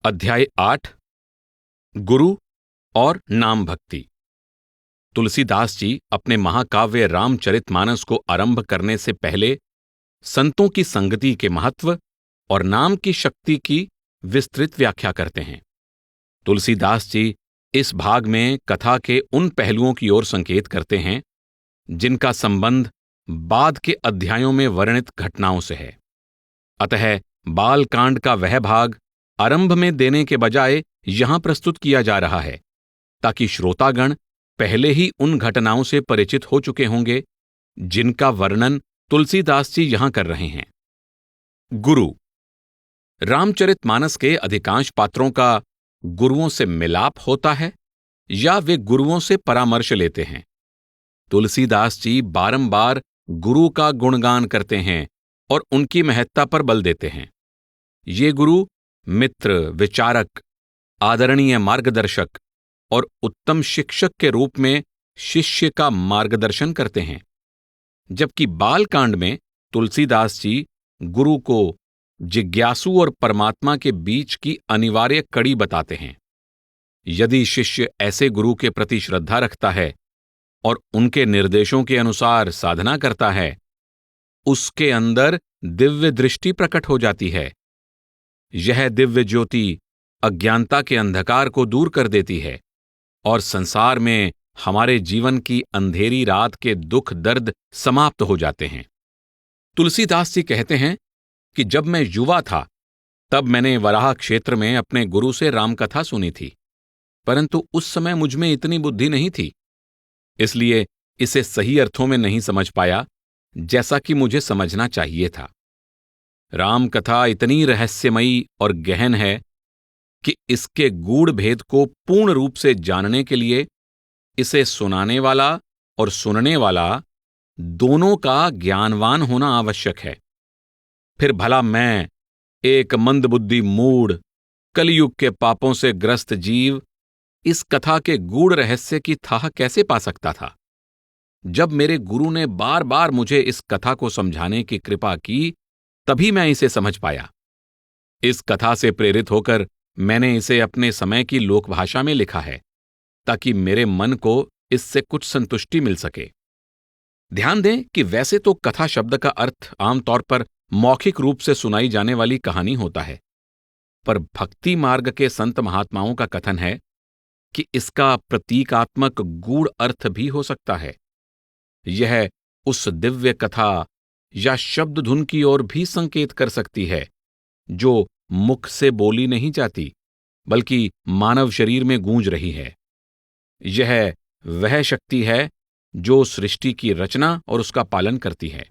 अध्याय 8 गुरु और नाम भक्ति। तुलसीदास जी अपने महाकाव्य रामचरितमानस को आरंभ करने से पहले संतों की संगति के महत्व और नाम की शक्ति की विस्तृत व्याख्या करते हैं। तुलसीदास जी इस भाग में कथा के उन पहलुओं की ओर संकेत करते हैं जिनका संबंध बाद के अध्यायों में वर्णित घटनाओं से है। अतः बालकांड का वह भाग आरंभ में देने के बजाय यहां प्रस्तुत किया जा रहा है, ताकि श्रोतागण पहले ही उन घटनाओं से परिचित हो चुके होंगे जिनका वर्णन तुलसीदास जी यहां कर रहे हैं। गुरु। रामचरितमानस के अधिकांश पात्रों का गुरुओं से मिलाप होता है या वे गुरुओं से परामर्श लेते हैं। तुलसीदास जी बारंबार गुरु का गुणगान करते हैं और उनकी महत्ता पर बल देते हैं। ये गुरु मित्र, विचारक, आदरणीय मार्गदर्शक और उत्तम शिक्षक के रूप में शिष्य का मार्गदर्शन करते हैं, जबकि बालकांड में तुलसीदास जी गुरु को जिज्ञासु और परमात्मा के बीच की अनिवार्य कड़ी बताते हैं। यदि शिष्य ऐसे गुरु के प्रति श्रद्धा रखता है और उनके निर्देशों के अनुसार साधना करता है, उसके अंदर दिव्य दृष्टि प्रकट हो जाती है। यह दिव्य ज्योति अज्ञानता के अंधकार को दूर कर देती है और संसार में हमारे जीवन की अंधेरी रात के दुख दर्द समाप्त हो जाते हैं। तुलसीदास जी कहते हैं कि जब मैं युवा था तब मैंने वराह क्षेत्र में अपने गुरु से रामकथा सुनी थी, परंतु उस समय मुझमें इतनी बुद्धि नहीं थी, इसलिए इसे सही अर्थों में नहीं समझ पाया जैसा कि मुझे समझना चाहिए था। रामकथा इतनी रहस्यमयी और गहन है कि इसके गूढ़ भेद को पूर्ण रूप से जानने के लिए इसे सुनाने वाला और सुनने वाला दोनों का ज्ञानवान होना आवश्यक है। फिर भला मैं, एक मंदबुद्धि मूढ़, कलयुग के पापों से ग्रस्त जीव, इस कथा के गूढ़ रहस्य की थाह कैसे पा सकता था? जब मेरे गुरु ने बार बार मुझे इस कथा को समझाने की कृपा की, तभी मैं इसे समझ पाया। इस कथा से प्रेरित होकर मैंने इसे अपने समय की लोकभाषा में लिखा है, ताकि मेरे मन को इससे कुछ संतुष्टि मिल सके। ध्यान दें कि वैसे तो कथा शब्द का अर्थ आमतौर पर मौखिक रूप से सुनाई जाने वाली कहानी होता है, पर भक्ति मार्ग के संत महात्माओं का कथन है कि इसका प्रतीकात्मक गूढ़ अर्थ भी हो सकता है। यह उस दिव्य कथा या शब्द धुन की ओर भी संकेत कर सकती है जो मुख से बोली नहीं जाती, बल्कि मानव शरीर में गूंज रही है। यह वह शक्ति है जो सृष्टि की रचना और उसका पालन करती है।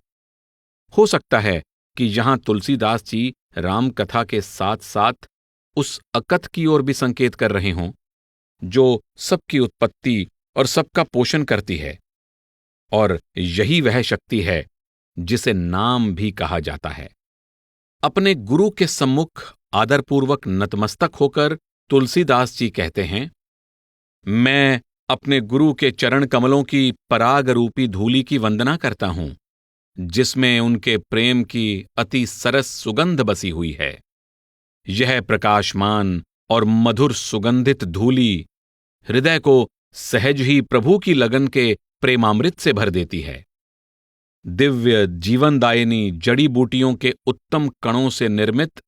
हो सकता है कि यहां तुलसीदास जी रामकथा के साथ साथ उस अकथ की ओर भी संकेत कर रहे हों जो सबकी उत्पत्ति और सबका पोषण करती है, और यही वह शक्ति है जिसे नाम भी कहा जाता है। अपने गुरु के सम्मुख आदरपूर्वक नतमस्तक होकर तुलसीदास जी कहते हैं, मैं अपने गुरु के चरण कमलों की पराग रूपी धूलि की वंदना करता हूं, जिसमें उनके प्रेम की अति सरस सुगंध बसी हुई है। यह प्रकाशमान और मधुर सुगंधित धूलि हृदय को सहज ही प्रभु की लगन के प्रेमामृत से भर देती है। दिव्य जीवनदायिनी जड़ी बूटियों के उत्तम कणों से निर्मित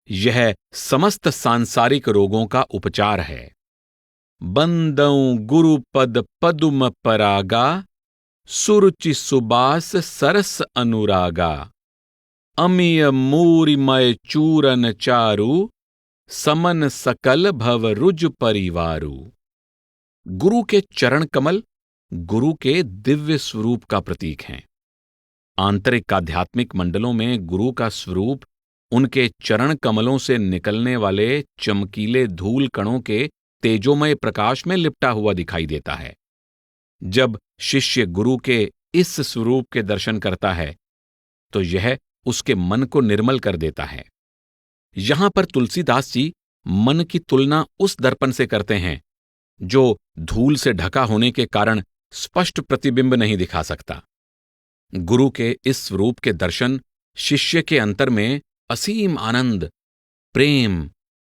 यह समस्त सांसारिक रोगों का उपचार है। बंदौ गुरुपद पदुम परागा, सुरुचि सुबास सरस अनुरागा, अमीय मूरिमय चूरन चारु, समन सकल भव रुज परिवारु। गुरु के चरण कमल गुरु के दिव्य स्वरूप का प्रतीक हैं। आंतरिक आध्यात्मिक मंडलों में गुरु का स्वरूप उनके चरण कमलों से निकलने वाले चमकीले धूल कणों के तेजोमय प्रकाश में लिपटा हुआ दिखाई देता है। जब शिष्य गुरु के इस स्वरूप के दर्शन करता है तो यह उसके मन को निर्मल कर देता है। यहां पर तुलसीदास जी मन की तुलना उस दर्पण से करते हैं जो धूल से ढका होने के कारण स्पष्ट प्रतिबिंब नहीं दिखा सकता। गुरु के इस स्वरूप के दर्शन शिष्य के अंतर में असीम आनंद, प्रेम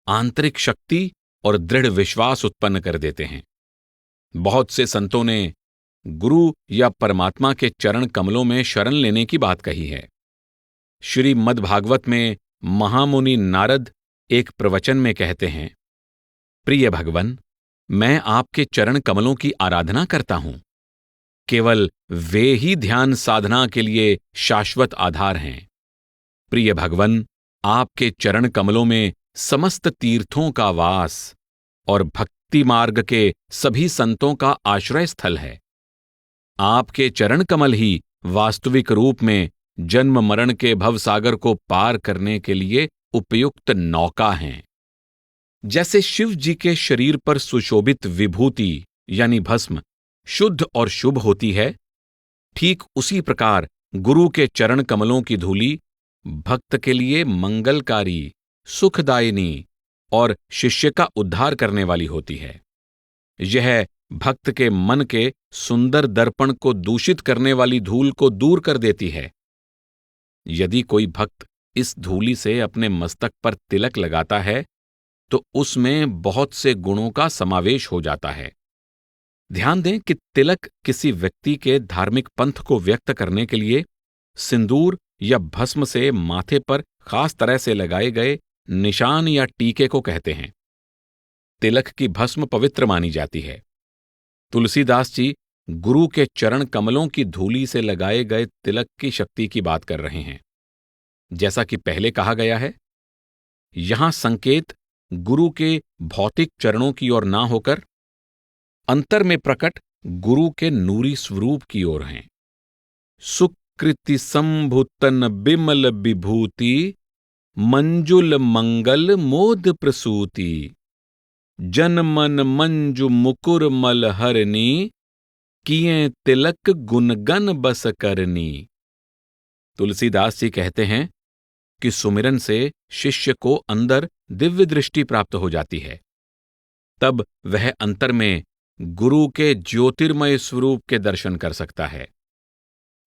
आंतरिक शक्ति और दृढ़ विश्वास उत्पन्न कर देते हैं। बहुत से संतों ने गुरु या परमात्मा के चरण कमलों में शरण लेने की बात कही है। श्रीमद् भागवत में महामुनि नारद एक प्रवचन में कहते हैं, प्रिय भगवन, मैं आपके चरण कमलों की आराधना करता हूं। केवल वे ही ध्यान साधना के लिए शाश्वत आधार हैं। प्रिय भगवन, आपके चरण कमलों में समस्त तीर्थों का वास और भक्ति मार्ग के सभी संतों का आश्रय स्थल है। आपके चरण कमल ही वास्तविक रूप में जन्म मरण के भवसागर को पार करने के लिए उपयुक्त नौका हैं। जैसे शिव जी के शरीर पर सुशोभित विभूति यानी भस्म शुद्ध और शुभ होती है, ठीक उसी प्रकार गुरु के चरण कमलों की धूलि भक्त के लिए मंगलकारी, सुखदायिनी और शिष्य का उद्धार करने वाली होती है। यह भक्त के मन के सुंदर दर्पण को दूषित करने वाली धूल को दूर कर देती है। यदि कोई भक्त इस धूलि से अपने मस्तक पर तिलक लगाता है तो उसमें बहुत से गुणों का समावेश हो जाता है। ध्यान दें कि तिलक किसी व्यक्ति के धार्मिक पंथ को व्यक्त करने के लिए सिंदूर या भस्म से माथे पर खास तरह से लगाए गए निशान या टीके को कहते हैं। तिलक की भस्म पवित्र मानी जाती है। तुलसीदास जी गुरु के चरण कमलों की धूलि से लगाए गए तिलक की शक्ति की बात कर रहे हैं। जैसा कि पहले कहा गया है, यहां संकेत गुरु के भौतिक चरणों की ओर ना होकर अंतर में प्रकट गुरु के नूरी स्वरूप की ओर हैं। सुकृति संभुतन बिमल विभूति, मंजुल मंगल मोद प्रसूति, जन मन मंजु मुकुर मल हरनी, किए तिलक गुणगन बस करनी। तुलसीदास जी कहते हैं कि सुमिरन से शिष्य को अंदर दिव्य दृष्टि प्राप्त हो जाती है। तब वह अंतर में गुरु के ज्योतिर्मय स्वरूप के दर्शन कर सकता है।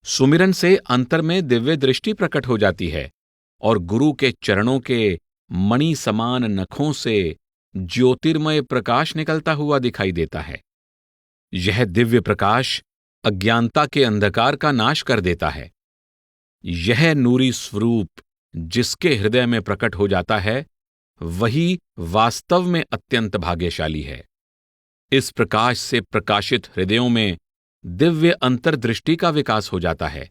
सुमिरन से अंतर में दिव्य दृष्टि प्रकट हो जाती है और गुरु के चरणों के मणि समान नखों से ज्योतिर्मय प्रकाश निकलता हुआ दिखाई देता है। यह दिव्य प्रकाश अज्ञानता के अंधकार का नाश कर देता है। यह नूरी स्वरूप जिसके हृदय में प्रकट हो जाता है, वही वास्तव में अत्यंत भाग्यशाली है। इस प्रकाश से प्रकाशित हृदयों में दिव्य अंतर्दृष्टि का विकास हो जाता है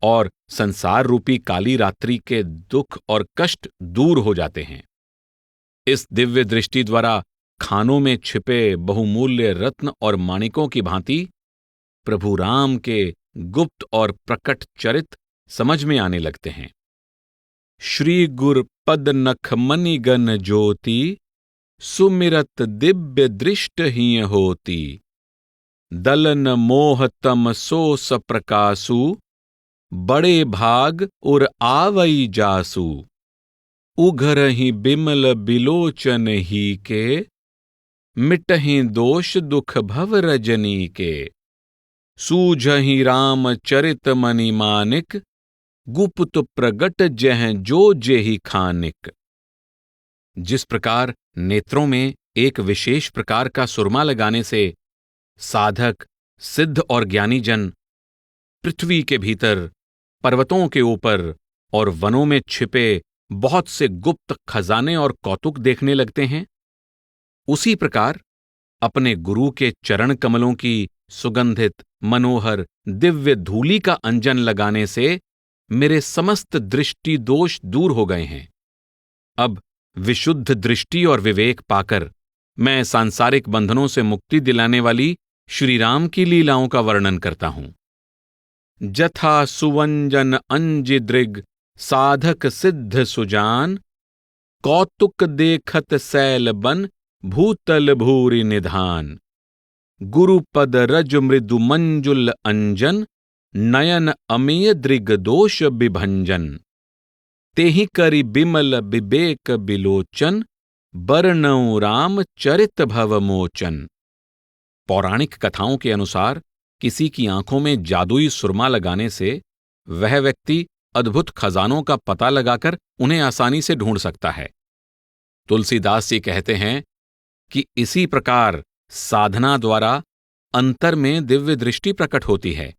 और संसार रूपी काली रात्रि के दुख और कष्ट दूर हो जाते हैं। इस दिव्य दृष्टि द्वारा खानों में छिपे बहुमूल्य रत्न और माणिकों की भांति प्रभु राम के गुप्त और प्रकट चरित्र समझ में आने लगते हैं। श्री गुर पद नख मणिगन ज्योति, सुमिरत दिव्य दृष्ट ही होती, दलन मोह तम सो सप्रकासु, बड़े भाग उर आवई जासु, उघरहि बिमल बिलोचन ही के, मिटहि दोष दुख भव रजनी के, सूझहि राम चरित मणि मानिक, गुप्त प्रगट जह जो जेहि खानिक। जिस प्रकार नेत्रों में एक विशेष प्रकार का सुरमा लगाने से साधक, सिद्ध और ज्ञानी जन पृथ्वी के भीतर, पर्वतों के ऊपर और वनों में छिपे बहुत से गुप्त खजाने और कौतुक देखने लगते हैं, उसी प्रकार अपने गुरु के चरण कमलों की सुगंधित, मनोहर, दिव्य धूलि का अंजन लगाने से मेरे समस्त दृष्टि दोष दूर हो गए हैं। अब विशुद्ध दृष्टि और विवेक पाकर मैं सांसारिक बंधनों से मुक्ति दिलाने वाली श्री राम की लीलाओं का वर्णन करता हूं। जथा सुवंजन अंजिदृग साधक सिद्ध सुजान, कौतुक देखत सैल बन भूतल भूरि निधान, गुरुपद रज मृदु मंजुल अंजन, नयन अमेय दृग दोष विभंजन, तेहि करि बिमल विवेक बिलोचन, बरनऊ राम चरित भव मोचन। पौराणिक कथाओं के अनुसार किसी की आंखों में जादुई सुरमा लगाने से वह व्यक्ति अद्भुत खजानों का पता लगाकर उन्हें आसानी से ढूंढ सकता है। तुलसीदास जी कहते हैं कि इसी प्रकार साधना द्वारा अंतर में दिव्य दृष्टि प्रकट होती है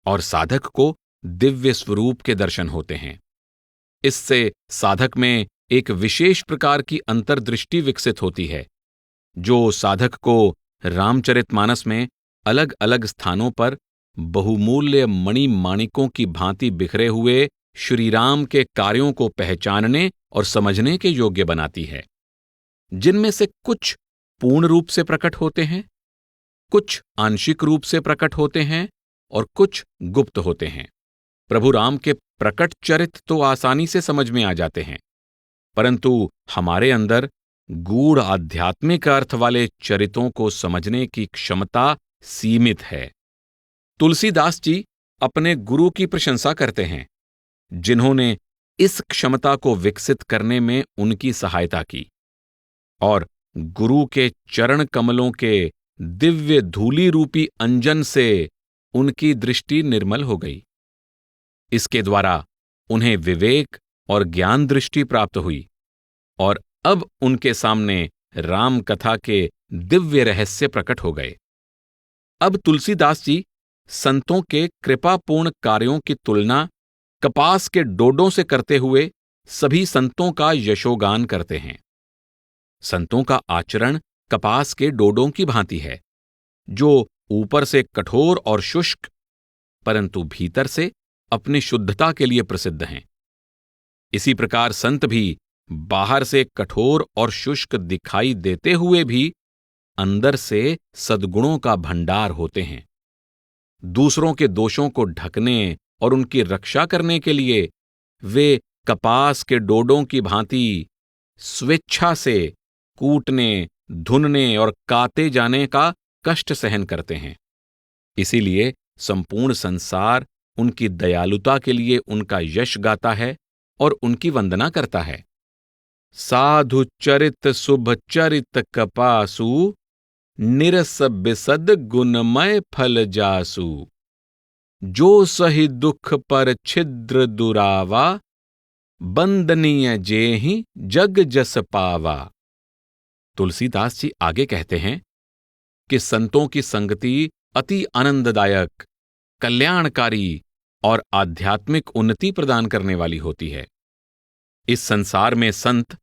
और साधक को दिव्य स्वरूप के दर्शन होते हैं। इससे साधक में एक विशेष प्रकार की अंतर्दृष्टि विकसित होती है, जो साधक को रामचरितमानस में अलग अलग स्थानों पर बहुमूल्य मणि माणिकों की भांति बिखरे हुए श्रीराम के कार्यों को पहचानने और समझने के योग्य बनाती है, जिनमें से कुछ पूर्ण रूप से प्रकट होते हैं, कुछ आंशिक रूप से प्रकट होते हैं और कुछ गुप्त होते हैं। प्रभु राम के प्रकट चरित्र तो आसानी से समझ में आ जाते हैं, परंतु हमारे अंदर गूढ़ आध्यात्मिक अर्थ वाले चरित्रों को समझने की क्षमता सीमित है। तुलसीदास जी अपने गुरु की प्रशंसा करते हैं, जिन्होंने इस क्षमता को विकसित करने में उनकी सहायता की, और गुरु के चरण कमलों के दिव्य धूलि रूपी अंजन से उनकी दृष्टि निर्मल हो गई। इसके द्वारा उन्हें विवेक और ज्ञान दृष्टि प्राप्त हुई और अब उनके सामने राम कथा के दिव्य रहस्य प्रकट हो गए। अब तुलसीदास जी संतों के कृपापूर्ण कार्यों की तुलना कपास के डोडों से करते हुए सभी संतों का यशोगान करते हैं। संतों का आचरण कपास के डोडों की भांति है, जो ऊपर से कठोर और शुष्क, परंतु भीतर से अपनी शुद्धता के लिए प्रसिद्ध हैं। इसी प्रकार संत भी बाहर से कठोर और शुष्क दिखाई देते हुए भी अंदर से सद्गुणों का भंडार होते हैं। दूसरों के दोषों को ढकने और उनकी रक्षा करने के लिए वे कपास के डोडों की भांति स्वेच्छा से कूटने, धुनने और काते जाने का कष्ट सहन करते हैं। इसीलिए संपूर्ण संसार उनकी दयालुता के लिए उनका यश गाता है और उनकी वंदना करता है। साधु चरित शुभ चरित कपासु, निरस बिसद गुणमय फल जासु, जो सही दुख पर छिद्र दुरावा, बंदनीय जेहि जग जस पावा। तुलसीदास जी आगे कहते हैं कि संतों की संगति अति आनंददायक, कल्याणकारी और आध्यात्मिक उन्नति प्रदान करने वाली होती है। इस संसार में संत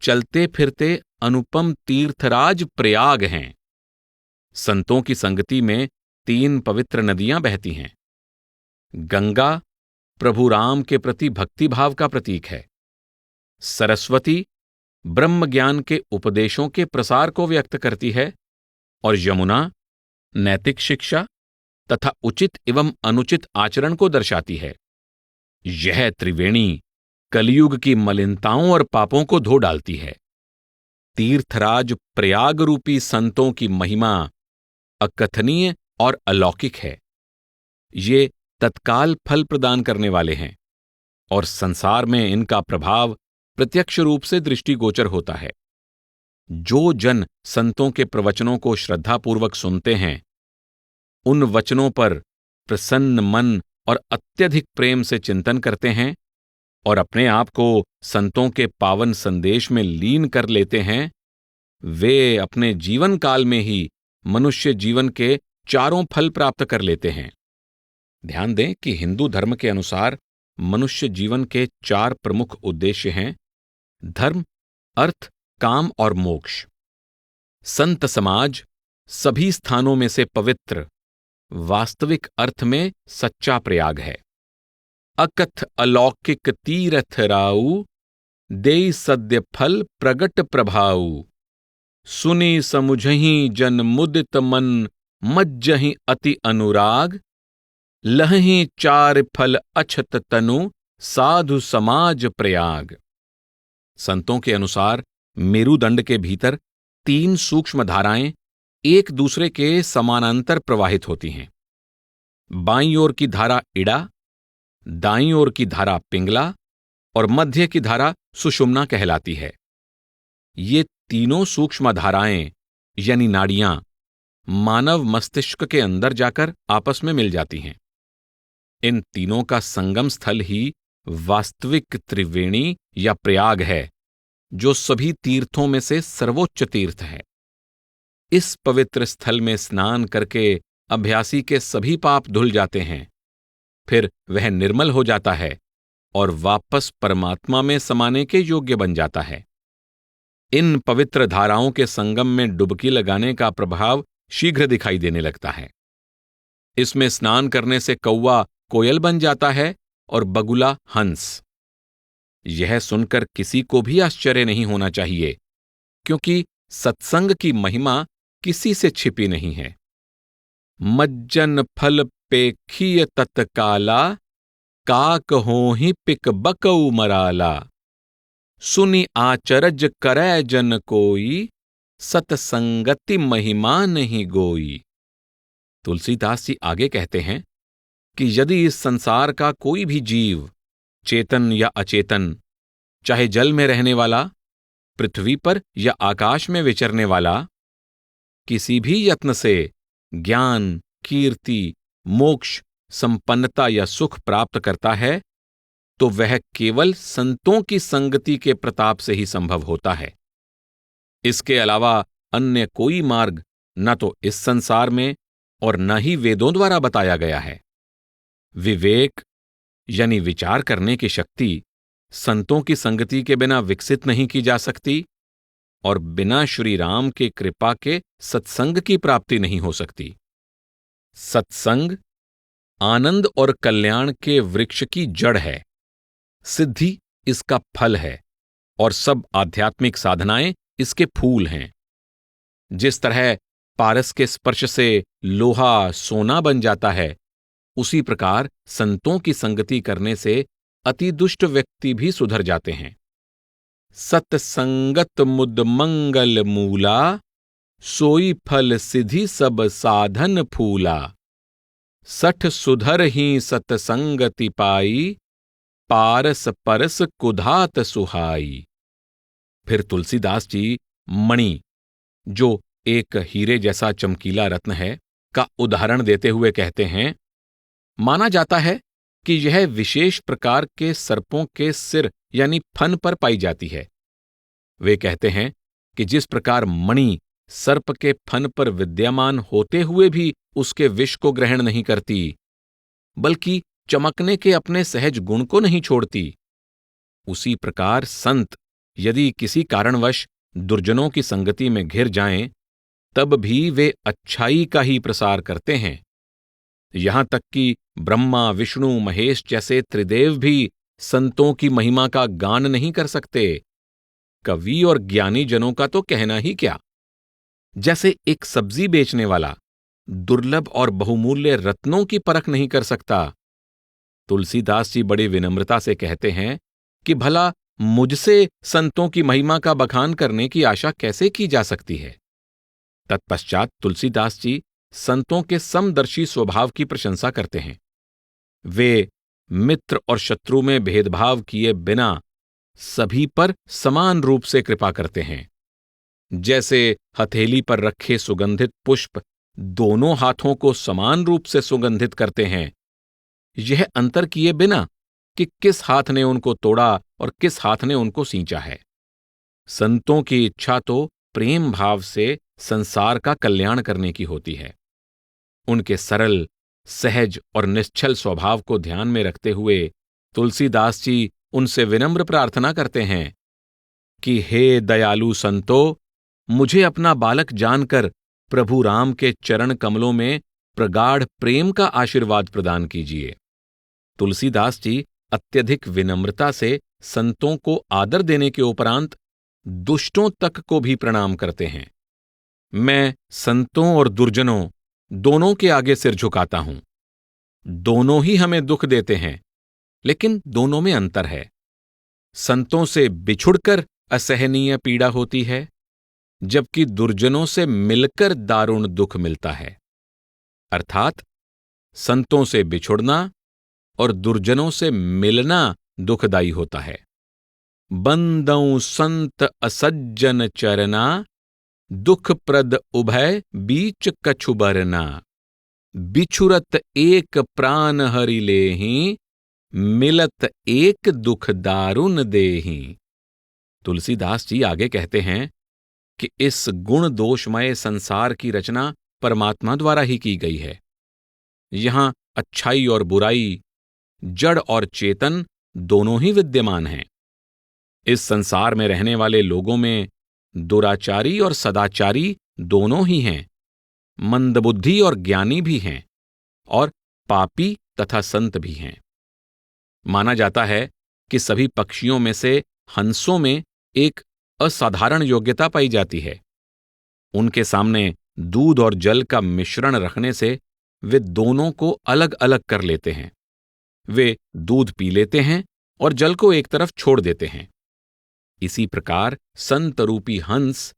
चलते फिरते अनुपम तीर्थराज प्रयाग हैं। संतों की संगति में 3 पवित्र नदियां बहती हैं। गंगा प्रभु राम के प्रति भक्तिभाव का प्रतीक है। सरस्वती ब्रह्म ज्ञान के उपदेशों के प्रसार को व्यक्त करती है और यमुना नैतिक शिक्षा तथा उचित एवं अनुचित आचरण को दर्शाती है। यह त्रिवेणी कलयुग की मलिनताओं और पापों को धो डालती है। तीर्थराज प्रयाग रूपी संतों की महिमा अकथनीय और अलौकिक है। ये तत्काल फल प्रदान करने वाले हैं और संसार में इनका प्रभाव प्रत्यक्ष रूप से दृष्टिगोचर होता है। जो जन संतों के प्रवचनों को श्रद्धापूर्वक सुनते हैं, उन वचनों पर प्रसन्न मन और अत्यधिक प्रेम से चिंतन करते हैं और अपने आप को संतों के पावन संदेश में लीन कर लेते हैं, वे अपने जीवन काल में ही मनुष्य जीवन के चारों फल प्राप्त कर लेते हैं। ध्यान दें कि हिंदू धर्म के अनुसार मनुष्य जीवन के 4 प्रमुख उद्देश्य हैं: धर्म, अर्थ, काम और मोक्ष। संत समाज सभी स्थानों में से पवित्र, वास्तविक अर्थ में सच्चा प्रयाग है। अकथ अलौकिक तीरथ राउ, देई सद्य फल प्रगट प्रभाऊ, सुनी समुझहि जन मुदित मन, मज्जहि अति अनुराग, लहहि 4 फल अछत तनु, साधु समाज प्रयाग। संतों के अनुसार मेरुदंड के भीतर 3 सूक्ष्म धाराएं एक दूसरे के समानांतर प्रवाहित होती हैं। बाईं ओर की धारा इड़ा, दाईं ओर की धारा पिंगला और मध्य की धारा सुषुम्ना कहलाती है। ये तीनों सूक्ष्म धाराएं यानी नाड़ियां मानव मस्तिष्क के अंदर जाकर आपस में मिल जाती हैं। इन तीनों का संगम स्थल ही वास्तविक त्रिवेणी या प्रयाग है, जो सभी तीर्थों में से सर्वोच्च तीर्थ है। इस पवित्र स्थल में स्नान करके अभ्यासी के सभी पाप धुल जाते हैं, फिर वह निर्मल हो जाता है और वापस परमात्मा में समाने के योग्य बन जाता है। इन पवित्र धाराओं के संगम में डुबकी लगाने का प्रभाव शीघ्र दिखाई देने लगता है। इसमें स्नान करने से कौवा कोयल बन जाता है और बगुला हंस। यह सुनकर किसी को भी आश्चर्य नहीं होना चाहिए, क्योंकि सत्संग की महिमा किसी से छिपी नहीं है। मज्जन फल पेखिय तत्काला, काक होहि पिक बकऊ मराला। सुनि आचरज करै जन कोई, सतसंगति महिमा नहीं गोई। तुलसीदास जी आगे कहते हैं कि यदि इस संसार का कोई भी जीव, चेतन या अचेतन, चाहे जल में रहने वाला, पृथ्वी पर या आकाश में विचरने वाला, किसी भी यत्न से ज्ञान, कीर्ति, मोक्ष, संपन्नता या सुख प्राप्त करता है, तो वह केवल संतों की संगति के प्रताप से ही संभव होता है। इसके अलावा अन्य कोई मार्ग न तो इस संसार में और न ही वेदों द्वारा बताया गया है। विवेक यानी विचार करने की शक्ति संतों की संगति के बिना विकसित नहीं की जा सकती और बिना श्री राम के कृपा के सत्संग की प्राप्ति नहीं हो सकती। सत्संग आनंद और कल्याण के वृक्ष की जड़ है, सिद्धि इसका फल है और सब आध्यात्मिक साधनाएं इसके फूल हैं। जिस तरह पारस के स्पर्श से लोहा सोना बन जाता है, उसी प्रकार संतों की संगति करने से अति दुष्ट व्यक्ति भी सुधर जाते हैं। सत्संगत मुद मंगल मूला, सोई फल सिद्धि सब साधन फूला। सठ सुधर ही सत्संगति पाई, पारस परस कुधात सुहाई। फिर तुलसीदास जी मणि, जो एक हीरे जैसा चमकीला रत्न है, का उदाहरण देते हुए कहते हैं, माना जाता है कि यह विशेष प्रकार के सर्पों के सिर यानी फन पर पाई जाती है। वे कहते हैं कि जिस प्रकार मणि सर्प के फन पर विद्यमान होते हुए भी उसके विष को ग्रहण नहीं करती, बल्कि चमकने के अपने सहज गुण को नहीं छोड़ती, उसी प्रकार संत यदि किसी कारणवश दुर्जनों की संगति में घिर जाएं, तब भी वे अच्छाई का ही प्रसार करते हैं। यहां तक कि ब्रह्मा, विष्णु, महेश जैसे त्रिदेव भी संतों की महिमा का गान नहीं कर सकते। कवि और ज्ञानी जनों का तो कहना ही क्या। जैसे एक सब्जी बेचने वाला दुर्लभ और बहुमूल्य रत्नों की परख नहीं कर सकता, तुलसीदास जी बड़ी विनम्रता से कहते हैं कि भला मुझसे संतों की महिमा का बखान करने की आशा कैसे की जा सकती है। तत्पश्चात तुलसीदास जी संतों के समदर्शी स्वभाव की प्रशंसा करते हैं। वे मित्र और शत्रु में भेदभाव किए बिना सभी पर समान रूप से कृपा करते हैं। जैसे हथेली पर रखे सुगंधित पुष्प दोनों हाथों को समान रूप से सुगंधित करते हैं, यह अंतर किए बिना कि किस हाथ ने उनको तोड़ा और किस हाथ ने उनको सींचा है। संतों की इच्छा तो प्रेम भाव से संसार का कल्याण करने की होती है। उनके सरल, सहज और निश्चल स्वभाव को ध्यान में रखते हुए तुलसीदास जी उनसे विनम्र प्रार्थना करते हैं कि हे दयालु संतो, मुझे अपना बालक जानकर प्रभु राम के चरण कमलों में प्रगाढ़ प्रेम का आशीर्वाद प्रदान कीजिए। तुलसीदास जी अत्यधिक विनम्रता से संतों को आदर देने के उपरांत दुष्टों तक को भी प्रणाम करते हैं। मैं संतों और दुर्जनों दोनों के आगे सिर झुकाता हूं। दोनों ही हमें दुख देते हैं, लेकिन दोनों में अंतर है। संतों से बिछुड़कर असहनीय पीड़ा होती है, जबकि दुर्जनों से मिलकर दारुण दुख मिलता है। अर्थात संतों से बिछुड़ना और दुर्जनों से मिलना दुखदायी होता है। बंदौ संत असज्जन चरना, दुखप्रद उभय बीच कछु बरना। बिछुरत एक प्राण हरि लेहि, मिलत एक दुख दारुण देहि। तुलसीदास जी आगे कहते हैं कि इस गुण दोषमय संसार की रचना परमात्मा द्वारा ही की गई है। यहां अच्छाई और बुराई, जड़ और चेतन दोनों ही विद्यमान हैं। इस संसार में रहने वाले लोगों में दुराचारी और सदाचारी दोनों ही हैं, मंदबुद्धि और ज्ञानी भी हैं, और पापी तथा संत भी हैं। माना जाता है कि सभी पक्षियों में से हंसों में एक असाधारण योग्यता पाई जाती है। उनके सामने दूध और जल का मिश्रण रखने से वे दोनों को अलग अलग कर लेते हैं। वे दूध पी लेते हैं और जल को एक तरफ छोड़ देते हैं। इसी प्रकार संत रूपी हंस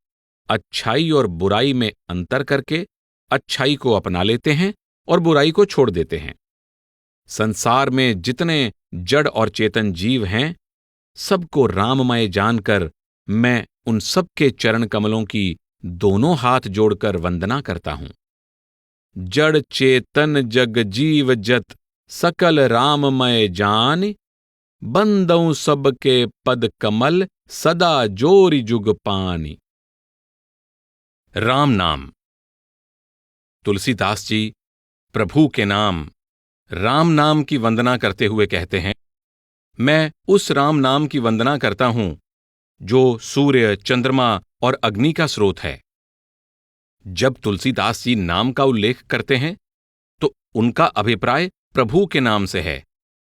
अच्छाई और बुराई में अंतर करके अच्छाई को अपना लेते हैं और बुराई को छोड़ देते हैं। संसार में जितने जड़ और चेतन जीव हैं, सबको राममय जानकर मैं उन सबके चरण कमलों की दोनों हाथ जोड़कर वंदना करता हूं। जड़ चेतन जग जीव जत सकल राममय जान, बंदौ सबके पद कमल सदा जोरि जुग पानी। राम नाम। तुलसीदास जी प्रभु के नाम राम नाम की वंदना करते हुए कहते हैं, मैं उस राम नाम की वंदना करता हूं जो सूर्य, चंद्रमा और अग्नि का स्रोत है। जब तुलसीदास जी नाम का उल्लेख करते हैं तो उनका अभिप्राय प्रभु के नाम से है,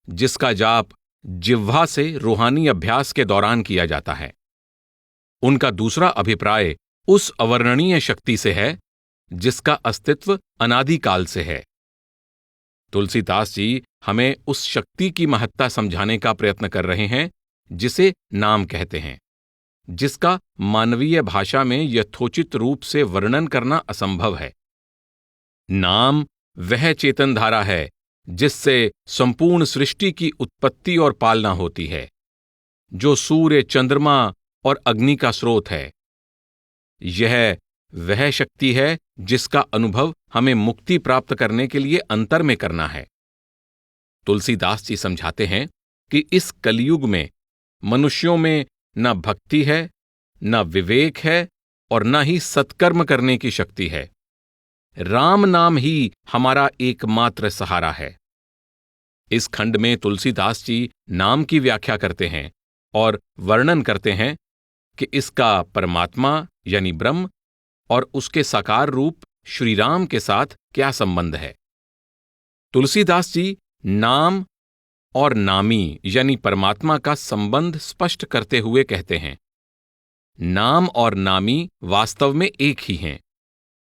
जिसका जाप जिह्वा से रूहानी अभ्यास के दौरान किया जाता है। उनका दूसरा अभिप्राय उस अवर्णनीय शक्ति से है जिसका अस्तित्व अनादिकाल से है। तुलसीदास जी हमें उस शक्ति की महत्ता समझाने का प्रयत्न कर रहे हैं जिसे नाम कहते हैं, जिसका मानवीय भाषा में यथोचित रूप से वर्णन करना असंभव है। नाम वह चेतन धारा है जिससे संपूर्ण सृष्टि की उत्पत्ति और पालना होती है, जो सूर्य, चंद्रमा और अग्नि का स्रोत है। यह वह शक्ति है जिसका अनुभव हमें मुक्ति प्राप्त करने के लिए अंतर में करना है। तुलसीदास जी समझाते हैं कि इस कलयुग में मनुष्यों में न भक्ति है, न विवेक है और न ही सत्कर्म करने की शक्ति है। राम नाम ही हमारा एकमात्र सहारा है। इस खंड में तुलसीदास जी नाम की व्याख्या करते हैं और वर्णन करते हैं कि इसका परमात्मा यानी ब्रह्म और उसके साकार रूप श्री राम के साथ क्या संबंध है। तुलसीदास जी नाम और नामी यानी परमात्मा का संबंध स्पष्ट करते हुए कहते हैं, नाम और नामी वास्तव में एक ही हैं।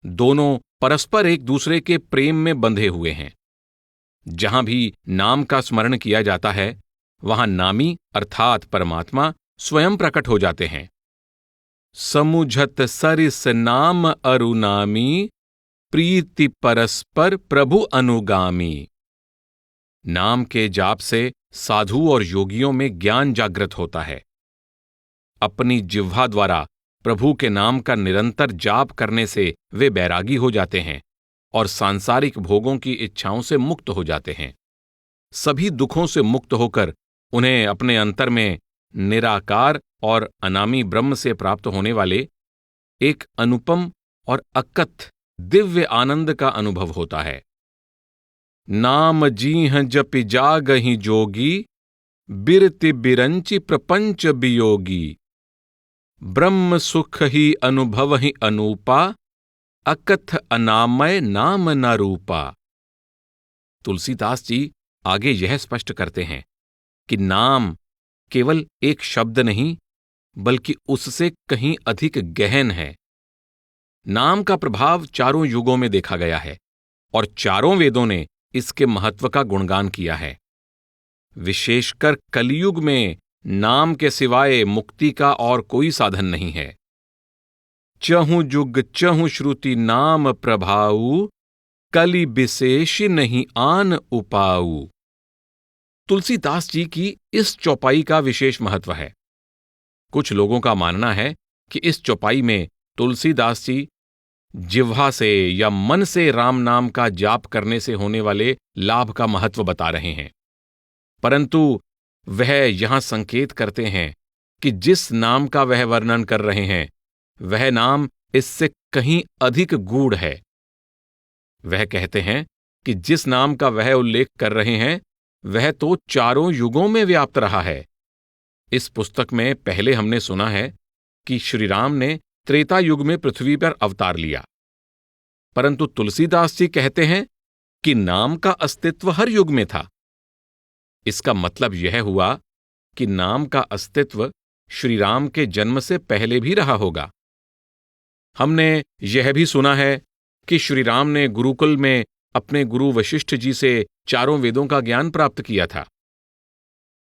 दोनों परस्पर एक दूसरे के प्रेम में बंधे हुए हैं। जहां भी नाम का स्मरण किया जाता है, वहां नामी अर्थात परमात्मा स्वयं प्रकट हो जाते हैं। समुझत सरिस नाम अरुनामी, प्रीति परस्पर प्रभु अनुगामी। नाम के जाप से साधु और योगियों में ज्ञान जागृत होता है। अपनी जिह्वा द्वारा प्रभु के नाम का निरंतर जाप करने से वे बैरागी हो जाते हैं और सांसारिक भोगों की इच्छाओं से मुक्त हो जाते हैं। सभी दुखों से मुक्त होकर उन्हें अपने अंतर में निराकार और अनामी ब्रह्म से प्राप्त होने वाले एक अनुपम और अकथ दिव्य आनंद का अनुभव होता है। नाम जीह जपि जागहि जोगी, बिरति बिरंचि प्रपंच वियोगी। ब्रह्म सुख ही अनुभव ही अनूपा, अकथ अनामय नाम न रूपा। तुलसीदास जी आगे यह स्पष्ट करते हैं कि नाम केवल एक शब्द नहीं, बल्कि उससे कहीं अधिक गहन है। नाम का प्रभाव चारों युगों में देखा गया है और चारों वेदों ने इसके महत्व का गुणगान किया है। विशेषकर कलियुग में नाम के सिवाय मुक्ति का और कोई साधन नहीं है। चहु जुग चहु श्रुति नाम प्रभाऊ, कलि विशेष नहीं आन उपाऊ। तुलसीदास जी की इस चौपाई का विशेष महत्व है। कुछ लोगों का मानना है कि इस चौपाई में तुलसीदास जी जिह्वा से या मन से राम नाम का जाप करने से होने वाले लाभ का महत्व बता रहे हैं, परंतु वह यहां संकेत करते हैं कि जिस नाम का वह वर्णन कर रहे हैं वह नाम इससे कहीं अधिक गूढ़ है। वह कहते हैं कि जिस नाम का वह उल्लेख कर रहे हैं वह तो चारों युगों में व्याप्त रहा है। इस पुस्तक में पहले हमने सुना है कि श्री राम ने त्रेता युग में पृथ्वी पर अवतार लिया, परंतु तुलसीदास जी कहते हैं कि नाम का अस्तित्व हर युग में था। इसका मतलब यह हुआ कि नाम का अस्तित्व श्री राम के जन्म से पहले भी रहा होगा। हमने यह भी सुना है कि श्री राम ने गुरुकुल में अपने गुरु वशिष्ठ जी से चारों वेदों का ज्ञान प्राप्त किया था,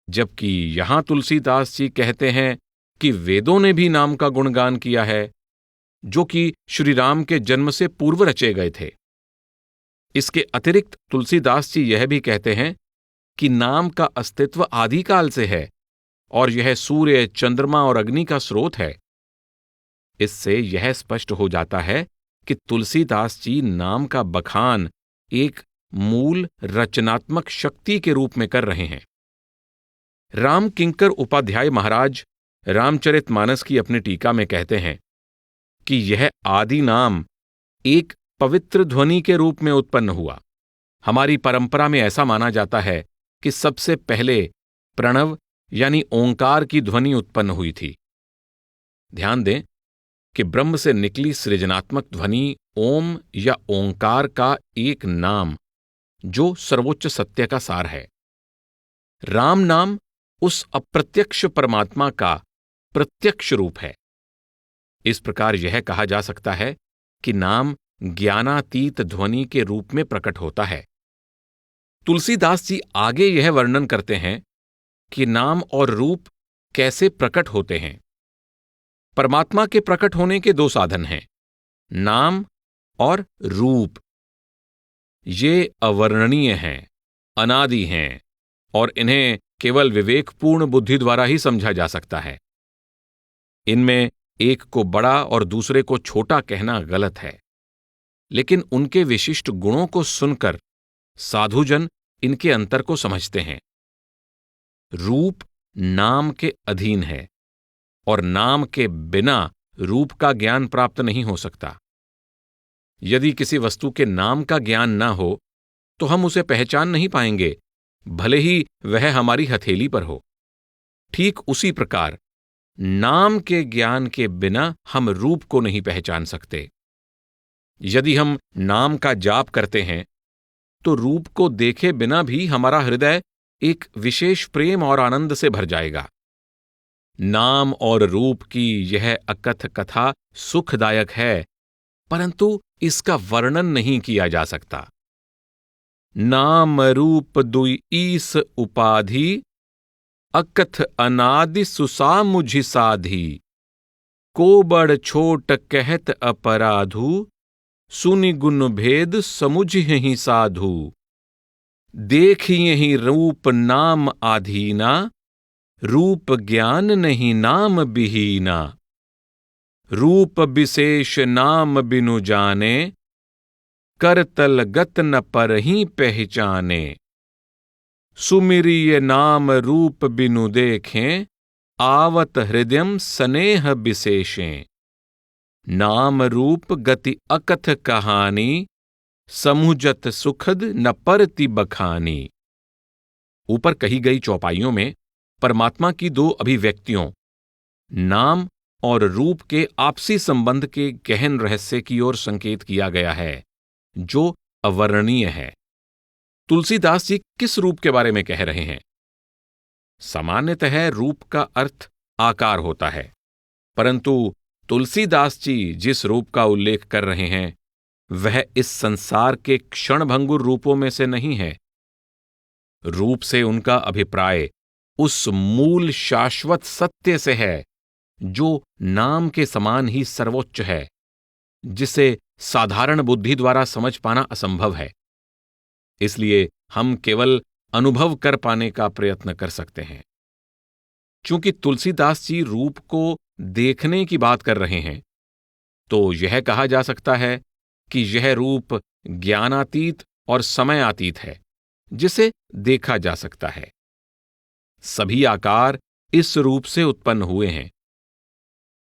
जबकि यहां तुलसीदास जी कहते हैं कि वेदों ने भी नाम का गुणगान किया है, जो कि श्री राम के जन्म से पूर्व रचे गए थे। इसके अतिरिक्त तुलसीदास जी यह भी कहते हैं कि नाम का अस्तित्व आदिकाल से है और यह सूर्य, चंद्रमा और अग्नि का स्रोत है। इससे यह स्पष्ट हो जाता है कि तुलसीदास जी नाम का बखान एक मूल रचनात्मक शक्ति के रूप में कर रहे हैं। राम किंकर उपाध्याय महाराज रामचरितमानस की अपनी टीका में कहते हैं कि यह आदि नाम एक पवित्र ध्वनि के रूप में उत्पन्न हुआ। हमारी परंपरा में ऐसा माना जाता है कि सबसे पहले प्रणव यानी ओंकार की ध्वनि उत्पन्न हुई थी। ध्यान दें कि ब्रह्म से निकली सृजनात्मक ध्वनि ओम या ओंकार का एक नाम जो सर्वोच्च सत्य का सार है। राम नाम उस अप्रत्यक्ष परमात्मा का प्रत्यक्ष रूप है। इस प्रकार यह कहा जा सकता है कि नाम ज्ञानातीत ध्वनि के रूप में प्रकट होता है। तुलसीदास जी आगे यह वर्णन करते हैं कि नाम और रूप कैसे प्रकट होते हैं। परमात्मा के प्रकट होने के दो साधन हैं, नाम और रूप। ये अवर्णनीय हैं, अनादि हैं और इन्हें केवल विवेकपूर्ण बुद्धि द्वारा ही समझा जा सकता है। इनमें एक को बड़ा और दूसरे को छोटा कहना गलत है, लेकिन उनके विशिष्ट गुणों को सुनकर साधुजन इनके अंतर को समझते हैं। रूप नाम के अधीन है और नाम के बिना रूप का ज्ञान प्राप्त नहीं हो सकता। यदि किसी वस्तु के नाम का ज्ञान ना हो तो हम उसे पहचान नहीं पाएंगे, भले ही वह हमारी हथेली पर हो। ठीक उसी प्रकार नाम के ज्ञान के बिना हम रूप को नहीं पहचान सकते। यदि हम नाम का जाप करते हैं तो रूप को देखे बिना भी हमारा हृदय एक विशेष प्रेम और आनंद से भर जाएगा। नाम और रूप की यह अकथ कथा सुखदायक है, परंतु इसका वर्णन नहीं किया जा सकता। नाम रूप दुई ईस उपाधि, अकथ अनादि सुसा मुझि साधी। को बड़ छोट कहत अपराधु, सुनि गुण भेद समुझहि साधु। देखिए रूप नाम आधीना, रूप ज्ञान नहीं नाम बिहीना। रूप विशेष नाम बिनु जाने, करतल गत न परहीं पहचाने। सुमिरिय नाम रूप बिनु देखें, आवत हृदयम स्नेह विशेषें। नाम रूप गति अकथ कहानी, समुझत सुखद न परति बखानी। ऊपर कही गई चौपाइयों में परमात्मा की दो अभिव्यक्तियों नाम और रूप के आपसी संबंध के गहन रहस्य की ओर संकेत किया गया है, जो अवर्णनीय है। तुलसीदास जी किस रूप के बारे में कह रहे हैं? सामान्यतः रूप का अर्थ आकार होता है, परंतु तुलसीदास जी जिस रूप का उल्लेख कर रहे हैं वह इस संसार के क्षणभंगुर रूपों में से नहीं है। रूप से उनका अभिप्राय उस मूल शाश्वत सत्य से है जो नाम के समान ही सर्वोच्च है, जिसे साधारण बुद्धि द्वारा समझ पाना असंभव है। इसलिए हम केवल अनुभव कर पाने का प्रयत्न कर सकते हैं। चूंकि तुलसीदास जी रूप को देखने की बात कर रहे हैं, तो यह कहा जा सकता है कि यह रूप ज्ञानातीत और समयातीत है, जिसे देखा जा सकता है। सभी आकार इस रूप से उत्पन्न हुए हैं।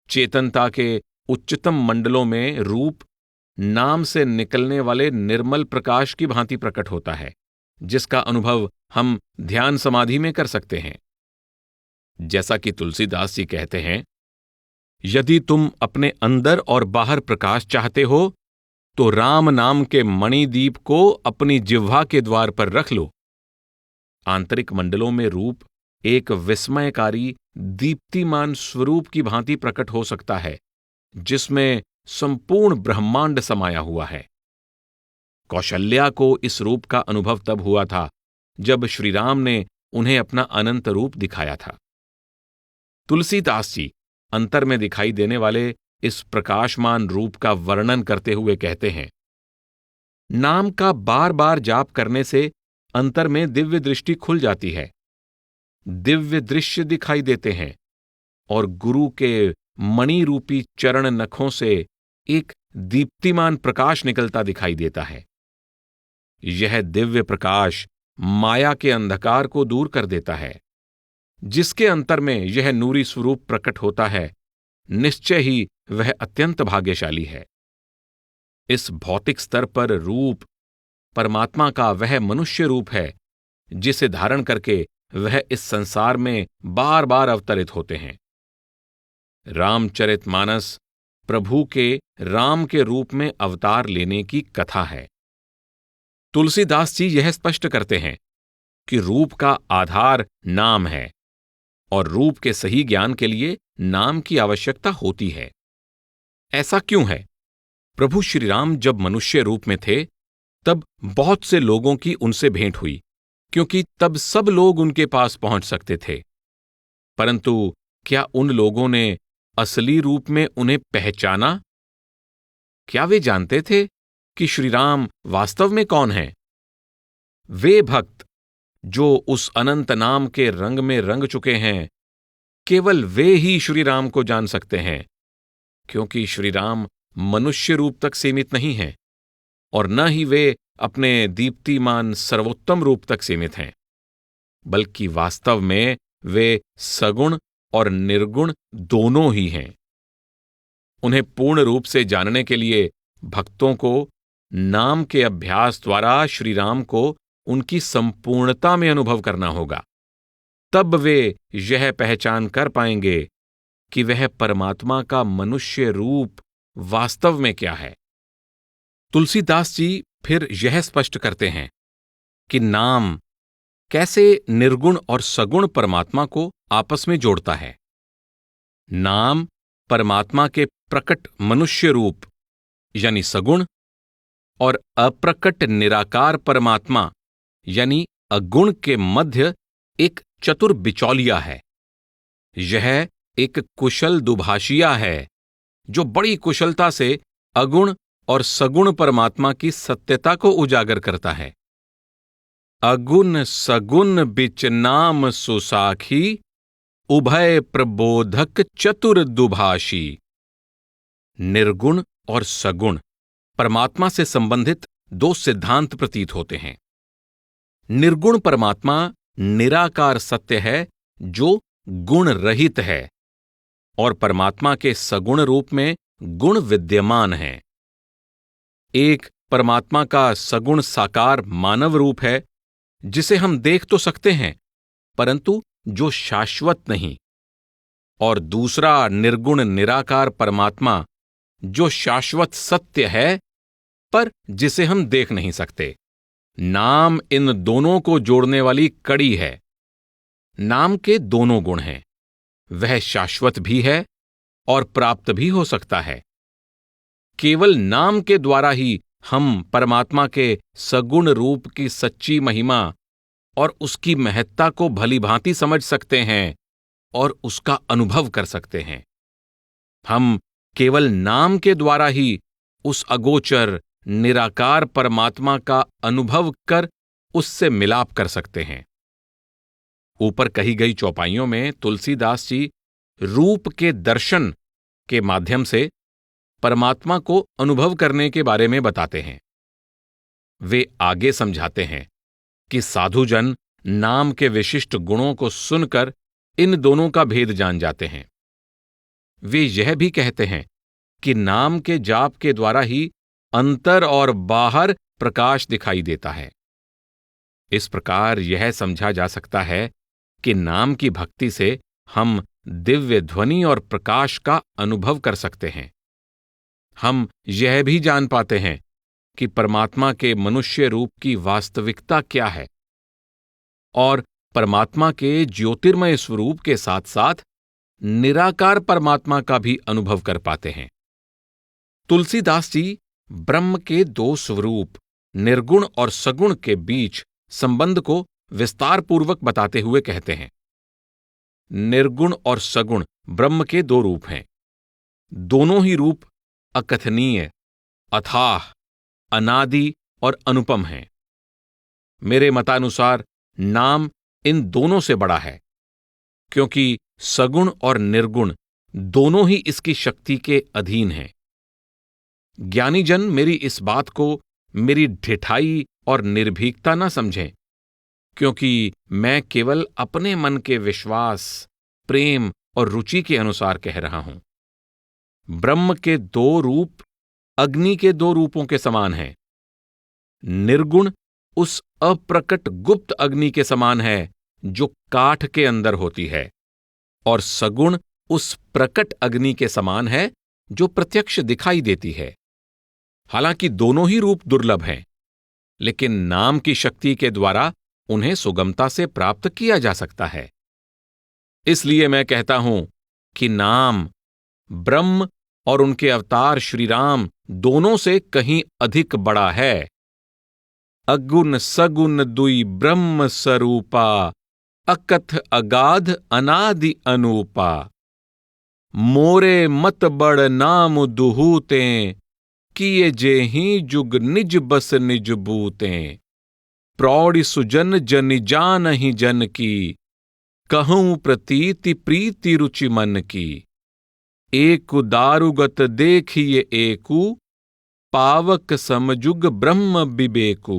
चेतनता के उच्चतम मंडलों में रूप नाम से निकलने वाले निर्मल प्रकाश की भांति प्रकट होता है, जिसका अनुभव हम ध्यान समाधि में कर सकते हैं। जैसा कि तुलसीदास जी कहते हैं, यदि तुम अपने अंदर और बाहर प्रकाश चाहते हो तो राम नाम के मणिदीप को अपनी जिह्वा के द्वार पर रख लो। आंतरिक मंडलों में रूप एक विस्मयकारी दीप्तिमान स्वरूप की भांति प्रकट हो सकता है, जिसमें संपूर्ण ब्रह्मांड समाया हुआ है। कौशल्या को इस रूप का अनुभव तब हुआ था जब श्री राम ने उन्हें अपना अनंत रूप दिखाया था। तुलसीदास जी अंतर में दिखाई देने वाले इस प्रकाशमान रूप का वर्णन करते हुए कहते हैं, नाम का बार बार जाप करने से अंतर में दिव्य दृष्टि खुल जाती है, दिव्य दृश्य दिखाई देते हैं और गुरु के मणि रूपी चरण नखों से एक दीप्तिमान प्रकाश निकलता दिखाई देता है। यह दिव्य प्रकाश माया के अंधकार को दूर कर देता है। जिसके अंतर में यह नूरी स्वरूप प्रकट होता है, निश्चय ही वह अत्यंत भाग्यशाली है। इस भौतिक स्तर पर रूप परमात्मा का वह मनुष्य रूप है जिसे धारण करके वह इस संसार में बार बार अवतरित होते हैं। रामचरितमानस प्रभु के राम के रूप में अवतार लेने की कथा है। तुलसीदास जी यह स्पष्ट करते हैं कि रूप का आधार नाम है और रूप के सही ज्ञान के लिए नाम की आवश्यकता होती है। ऐसा क्यों है? प्रभु श्री राम जब मनुष्य रूप में थे तब बहुत से लोगों की उनसे भेंट हुई, क्योंकि तब सब लोग उनके पास पहुंच सकते थे। परंतु क्या उन लोगों ने असली रूप में उन्हें पहचाना? क्या वे जानते थे कि श्री राम वास्तव में कौन हैं? वे भक्त जो उस अनंत नाम के रंग में रंग चुके हैं, केवल वे ही श्री राम को जान सकते हैं, क्योंकि श्री राम मनुष्य रूप तक सीमित नहीं हैं और न ही वे अपने दीप्तिमान सर्वोत्तम रूप तक सीमित हैं, बल्कि वास्तव में वे सगुण और निर्गुण दोनों ही हैं। उन्हें पूर्ण रूप से जानने के लिए भक्तों को नाम के अभ्यास द्वारा श्री राम को उनकी संपूर्णता में अनुभव करना होगा। तब वे यह पहचान कर पाएंगे कि वह परमात्मा का मनुष्य रूप वास्तव में क्या है। तुलसीदास जी फिर यह स्पष्ट करते हैं कि नाम कैसे निर्गुण और सगुण परमात्मा को आपस में जोड़ता है। नाम परमात्मा के प्रकट मनुष्य रूप यानी सगुण और अप्रकट निराकार परमात्मा यानी अगुण के मध्य एक चतुर बिचौलिया है। यह एक कुशल दुभाषिया है जो बड़ी कुशलता से अगुण और सगुण परमात्मा की सत्यता को उजागर करता है। अगुण सगुण बिच नाम सुसाखी, उभय प्रबोधक चतुर दुभाषी। निर्गुण और सगुण परमात्मा से संबंधित दो सिद्धांत प्रतीत होते हैं। निर्गुण परमात्मा निराकार सत्य है जो गुण रहित है, और परमात्मा के सगुण रूप में गुण विद्यमान हैं। एक परमात्मा का सगुण साकार मानव रूप है जिसे हम देख तो सकते हैं परंतु जो शाश्वत नहीं, और दूसरा निर्गुण निराकार परमात्मा जो शाश्वत सत्य है पर जिसे हम देख नहीं सकते। नाम इन दोनों को जोड़ने वाली कड़ी है। नाम के दोनों गुण हैं, वह शाश्वत भी है और प्राप्त भी हो सकता है। केवल नाम के द्वारा ही हम परमात्मा के सगुण रूप की सच्ची महिमा और उसकी महत्ता को भलीभांति समझ सकते हैं और उसका अनुभव कर सकते हैं। हम केवल नाम के द्वारा ही उस अगोचर निराकार परमात्मा का अनुभव कर उससे मिलाप कर सकते हैं। ऊपर कही गई चौपाइयों में तुलसीदास जी रूप के दर्शन के माध्यम से परमात्मा को अनुभव करने के बारे में बताते हैं। वे आगे समझाते हैं कि साधुजन नाम के विशिष्ट गुणों को सुनकर इन दोनों का भेद जान जाते हैं। वे यह भी कहते हैं कि नाम के जाप के द्वारा ही अंतर और बाहर प्रकाश दिखाई देता है। इस प्रकार यह समझा जा सकता है कि नाम की भक्ति से हम दिव्य ध्वनि और प्रकाश का अनुभव कर सकते हैं। हम यह भी जान पाते हैं कि परमात्मा के मनुष्य रूप की वास्तविकता क्या है और परमात्मा के ज्योतिर्मय स्वरूप के साथ साथ निराकार परमात्मा का भी अनुभव कर पाते हैं। तुलसीदास जी ब्रह्म के दो स्वरूप निर्गुण और सगुण के बीच संबंध को विस्तार पूर्वक बताते हुए कहते हैं, निर्गुण और सगुण ब्रह्म के दो रूप हैं। दोनों ही रूप अकथनीय, अथाह, अनादि और अनुपम हैं। मेरे मतानुसार नाम इन दोनों से बड़ा है, क्योंकि सगुण और निर्गुण दोनों ही इसकी शक्ति के अधीन हैं। ज्ञानी जन मेरी इस बात को मेरी ढिठाई और निर्भीकता न समझें, क्योंकि मैं केवल अपने मन के विश्वास, प्रेम और रुचि के अनुसार कह रहा हूं। ब्रह्म के दो रूप अग्नि के दो रूपों के समान हैं। निर्गुण उस अप्रकट गुप्त अग्नि के समान है जो काठ के अंदर होती है, और सगुण उस प्रकट अग्नि के समान है जो प्रत्यक्ष दिखाई देती है। हालांकि दोनों ही रूप दुर्लभ हैं, लेकिन नाम की शक्ति के द्वारा उन्हें सुगमता से प्राप्त किया जा सकता है। इसलिए मैं कहता हूं कि नाम ब्रह्म और उनके अवतार श्री राम दोनों से कहीं अधिक बड़ा है। अगुण सगुण दुई ब्रह्म स्वरूपा, अकथ अगाध अनादि अनूपा। मोरे मत बड़ नाम दुहूते, किए जेहि जुग निज बस निज बूते। प्रौढ़ि सुजन जन जानहि जन की, कहूं प्रतीति प्रीति रुचि मन की। एकु दारुगत देखिए एकु, पावक समजुग ब्रह्म विवेकु।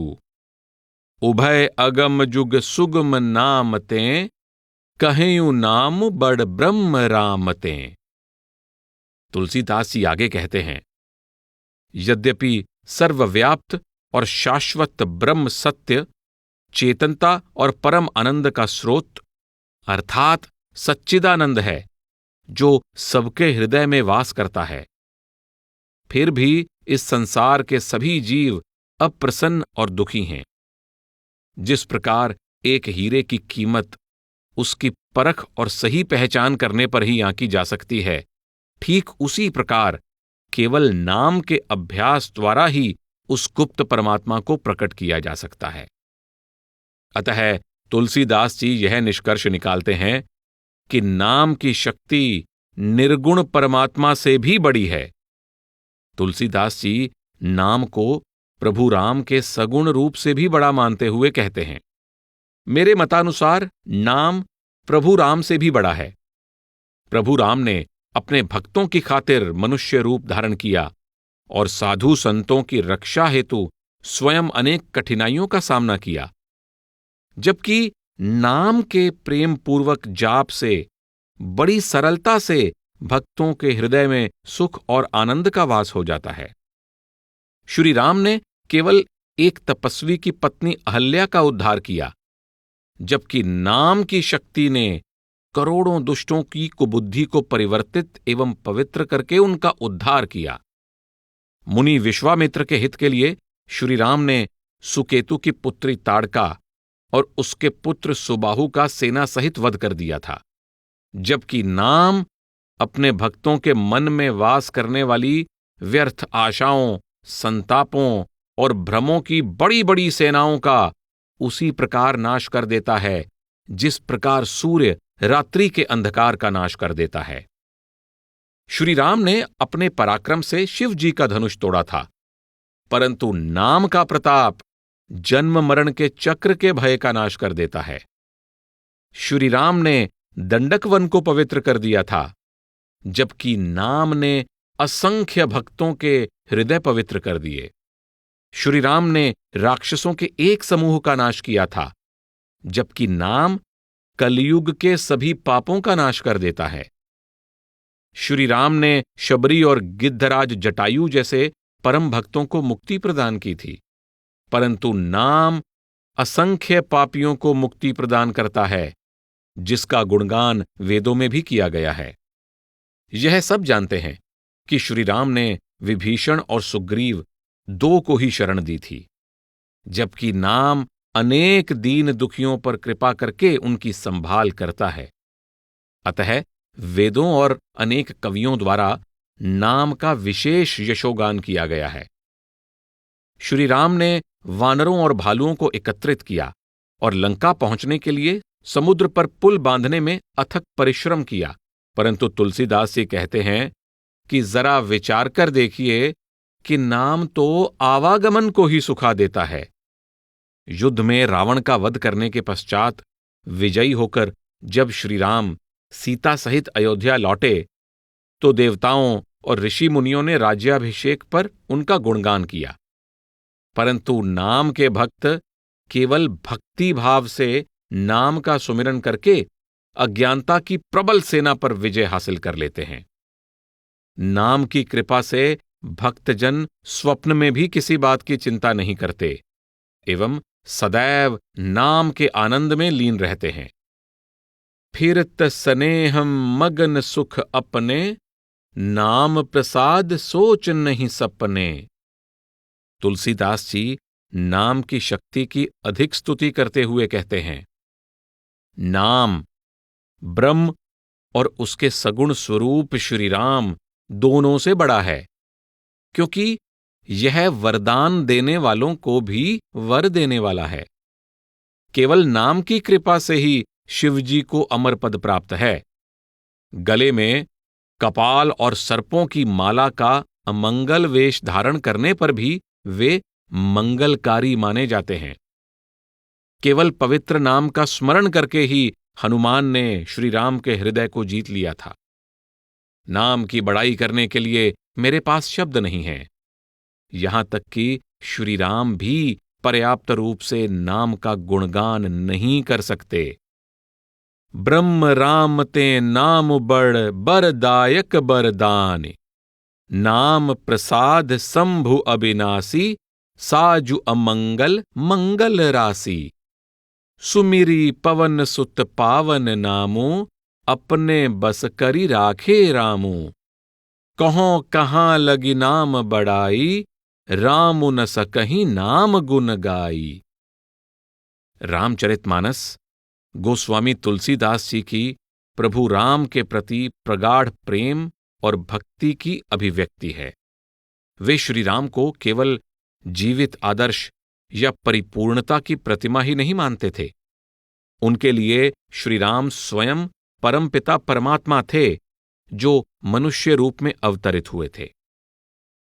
उभय अगम जुग सुगम नाम ते, कहें नाम बड़ ब्रह्म राम ते। तुलसीदास जी आगे कहते हैं, यद्यपि सर्वव्याप्त और शाश्वत ब्रह्म सत्य, चेतनता और परम आनंद का स्रोत अर्थात सच्चिदानंद है, जो सबके हृदय में वास करता है, फिर भी इस संसार के सभी जीव अप्रसन्न और दुखी हैं। जिस प्रकार एक हीरे की कीमत उसकी परख और सही पहचान करने पर ही आंकी जा सकती है, ठीक उसी प्रकार केवल नाम के अभ्यास द्वारा ही उस गुप्त परमात्मा को प्रकट किया जा सकता है। अतः तुलसीदास जी यह निष्कर्ष निकालते हैं कि नाम की शक्ति निर्गुण परमात्मा से भी बड़ी है। तुलसीदास जी नाम को प्रभु राम के सगुण रूप से भी बड़ा मानते हुए कहते हैं, मेरे मतानुसार नाम प्रभु राम से भी बड़ा है। प्रभु राम ने अपने भक्तों की खातिर मनुष्य रूप धारण किया और साधु संतों की रक्षा हेतु स्वयं अनेक कठिनाइयों का सामना किया, जबकि नाम के प्रेम पूर्वक जाप से बड़ी सरलता से भक्तों के हृदय में सुख और आनंद का वास हो जाता है। श्री राम ने केवल एक तपस्वी की पत्नी अहल्या का उद्धार किया, जबकि नाम की शक्ति ने करोड़ों दुष्टों की कुबुद्धि को परिवर्तित एवं पवित्र करके उनका उद्धार किया। मुनि विश्वामित्र के हित के लिए श्री राम ने सुकेतु की पुत्री ताड़का और उसके पुत्र सुबाहु का सेना सहित वध कर दिया था, जबकि नाम अपने भक्तों के मन में वास करने वाली व्यर्थ आशाओं, संतापों और भ्रमों की बड़ी बड़ी सेनाओं का उसी प्रकार नाश कर देता है जिस प्रकार सूर्य रात्रि के अंधकार का नाश कर देता है। श्री राम ने अपने पराक्रम से शिव जी का धनुष तोड़ा था, परंतु नाम का प्रताप जन्म मरण के चक्र के भय का नाश कर देता है। श्री राम ने दंडक वन को पवित्र कर दिया था, जबकि नाम ने असंख्य भक्तों के हृदय पवित्र कर दिए। श्री राम ने राक्षसों के एक समूह का नाश किया था, जबकि नाम कलयुग के सभी पापों का नाश कर देता है। श्री राम ने शबरी और गिद्धराज जटायु जैसे परम भक्तों को मुक्ति प्रदान की थी, परंतु नाम असंख्य पापियों को मुक्ति प्रदान करता है, जिसका गुणगान वेदों में भी किया गया है। यह सब जानते हैं कि श्री राम ने विभीषण और सुग्रीव दो को ही शरण दी थी, जबकि नाम अनेक दीन दुखियों पर कृपा करके उनकी संभाल करता है। अतः वेदों और अनेक कवियों द्वारा नाम का विशेष यशोगान किया गया है। श्री राम ने वानरों और भालुओं को एकत्रित किया और लंका पहुंचने के लिए समुद्र पर पुल बांधने में अथक परिश्रम किया, परंतु तुलसीदास जी कहते हैं कि जरा विचार कर देखिए कि नाम तो आवागमन को ही सुखा देता है। युद्ध में रावण का वध करने के पश्चात विजयी होकर जब श्री राम सीता सहित अयोध्या लौटे तो देवताओं और ऋषि मुनियों ने राज्याभिषेक पर उनका गुणगान किया, परंतु नाम के भक्त केवल भक्ति भाव से नाम का सुमिरन करके अज्ञानता की प्रबल सेना पर विजय हासिल कर लेते हैं। नाम की कृपा से भक्तजन स्वप्न में भी किसी बात की चिंता नहीं करते एवं सदैव नाम के आनंद में लीन रहते हैं। फिरत स्नेहम मगन सुख अपने, नाम प्रसाद सोच नहीं सपने। तुलसीदास जी नाम की शक्ति की अधिक स्तुति करते हुए कहते हैं, नाम ब्रह्म और उसके सगुण स्वरूप श्री राम दोनों से बड़ा है, क्योंकि यह वरदान देने वालों को भी वर देने वाला है। केवल नाम की कृपा से ही शिवजी को अमर पद प्राप्त है। गले में कपाल और सर्पों की माला का अमंगल वेश धारण करने पर भी वे मंगलकारी माने जाते हैं। केवल पवित्र नाम का स्मरण करके ही हनुमान ने श्री राम के हृदय को जीत लिया था। नाम की बड़ाई करने के लिए मेरे पास शब्द नहीं हैं। यहां तक कि श्री राम भी पर्याप्त रूप से नाम का गुणगान नहीं कर सकते। ब्रह्म राम ते नाम बड़ बरदायक बरदान, नाम प्रसाद शंभु अविनाशी, साजु अमंगल मंगल राशि। सुमिरी पवन सुत पावन नामो, अपने बस करी राखे रामो। कहों कहाँ लगी नाम बड़ाई, राम न सकहीं नाम गुण गाई। रामचरितमानस गोस्वामी तुलसीदास जी की प्रभु राम के प्रति प्रगाढ़ प्रेम और भक्ति की अभिव्यक्ति है। वे श्री राम को केवल जीवित आदर्श या परिपूर्णता की प्रतिमा ही नहीं मानते थे। उनके लिए श्री राम स्वयं परमपिता परमात्मा थे, जो मनुष्य रूप में अवतरित हुए थे।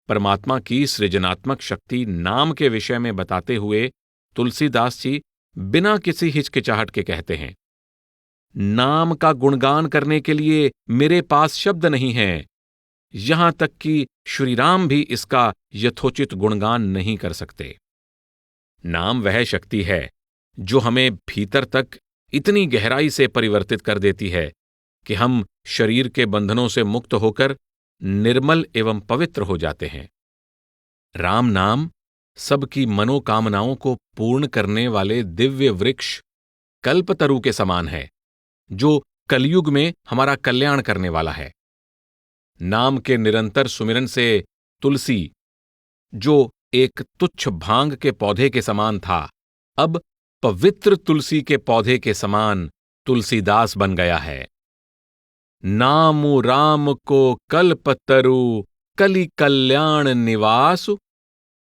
परमात्मा की सृजनात्मक शक्ति नाम के विषय में बताते हुए तुलसीदास जी बिना किसी हिचकिचाहट के कहते हैं, नाम का गुणगान करने के लिए मेरे पास शब्द नहीं हैं। यहां तक कि श्री राम भी इसका यथोचित गुणगान नहीं कर सकते। नाम वह शक्ति है जो हमें भीतर तक इतनी गहराई से परिवर्तित कर देती है कि हम शरीर के बंधनों से मुक्त होकर निर्मल एवं पवित्र हो जाते हैं। राम नाम सबकी मनोकामनाओं को पूर्ण करने वाले दिव्य वृक्ष कल्पतरु के समान है, जो कलयुग में हमारा कल्याण करने वाला है। नाम के निरंतर सुमिरन से तुलसी, जो एक तुच्छ भांग के पौधे के समान था, अब पवित्र तुलसी के पौधे के समान तुलसीदास बन गया है। नामु राम को कल्पतरु, कलि कल्याण निवासु,